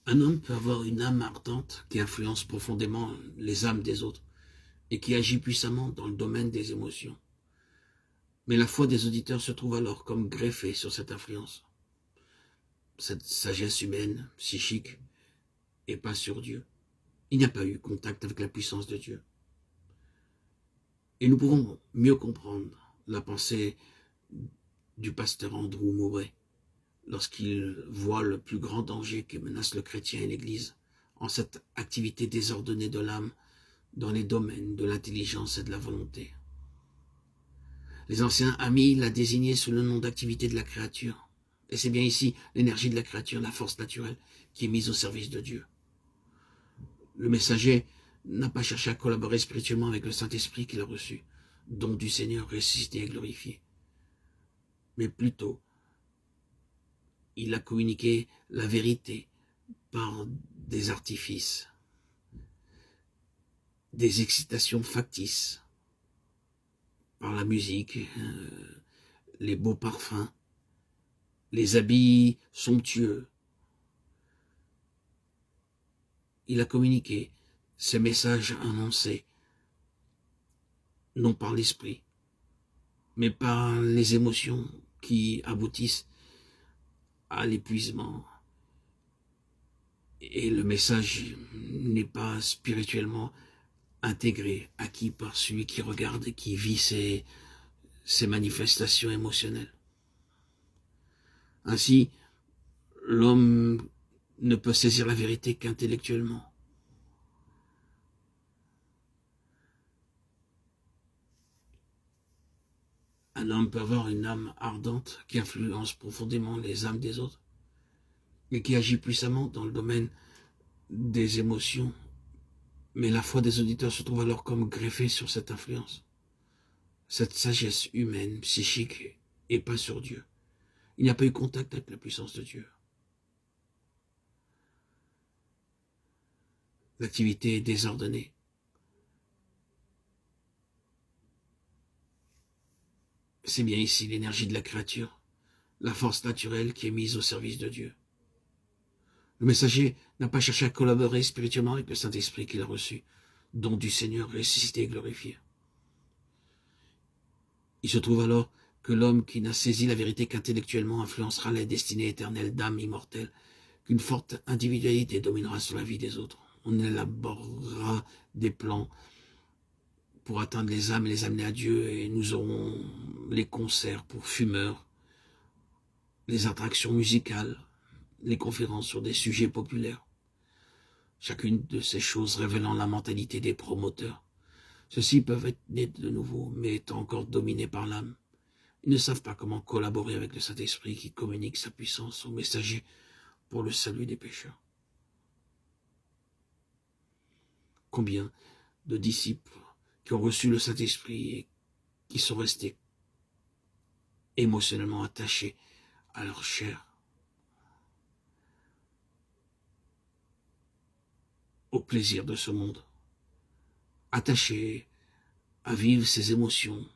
Un homme peut avoir une âme ardente qui influence profondément les âmes des autres et qui agit puissamment dans le domaine des émotions. Mais la foi des auditeurs se trouve alors comme greffée sur cette influence, cette sagesse humaine, psychique, et pas sur Dieu. Il n'y a pas eu contact avec la puissance de Dieu. Et nous pouvons mieux comprendre la pensée du pasteur Andrew Murray lorsqu'il voit le plus grand danger qui menace le chrétien et l'Église en cette activité désordonnée de l'âme dans les domaines de l'intelligence et de la volonté. Les anciens amis l'a désigné sous le nom d'activité de la créature. Et c'est bien ici l'énergie de la créature, la force naturelle, qui est mise au service de Dieu. Le messager n'a pas cherché à collaborer spirituellement avec le Saint-Esprit qu'il a reçu, don du Seigneur ressuscité et glorifié. Mais plutôt, il a communiqué la vérité par des artifices, des excitations factices, par la musique, les beaux parfums, les habits somptueux. Il a communiqué ces messages annoncés, non par l'esprit, mais par les émotions qui aboutissent à l'épuisement. Et le message n'est pas spirituellement intégré, acquis par celui qui regarde et qui vit ces manifestations émotionnelles. Ainsi, l'homme ne peut saisir la vérité qu'intellectuellement. Un homme peut avoir une âme ardente qui influence profondément les âmes des autres et qui agit puissamment dans le domaine des émotions. Mais la foi des auditeurs se trouve alors comme greffée sur cette influence, cette sagesse humaine, psychique, et pas sur Dieu. Il n'y a pas eu contact avec la puissance de Dieu. L'activité est désordonnée. C'est bien ici l'énergie de la créature, la force naturelle qui est mise au service de Dieu. Le messager n'a pas cherché à collaborer spirituellement avec le Saint-Esprit qu'il a reçu, don du Seigneur ressuscité et glorifié. Il se trouve alors que l'homme qui n'a saisi la vérité qu'intellectuellement influencera la destinée éternelle d'âme immortelle, qu'une forte individualité dominera sur la vie des autres. On élaborera des plans pour atteindre les âmes et les amener à Dieu, et nous aurons les concerts pour fumeurs, les attractions musicales, les conférences sur des sujets populaires. Chacune de ces choses révélant la mentalité des promoteurs. Ceux-ci peuvent être nés de nouveau, mais étant encore dominés par l'âme. Ils ne savent pas comment collaborer avec le Saint-Esprit qui communique sa puissance aux messagers pour le salut des pécheurs. Combien de disciples qui ont reçu le Saint-Esprit et qui sont restés émotionnellement attachés à leur chair, au plaisir de ce monde, attachés à vivre ses émotions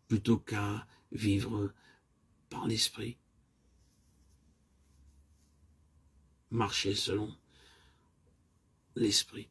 plutôt qu'à vivre par l'esprit, marcher selon l'esprit.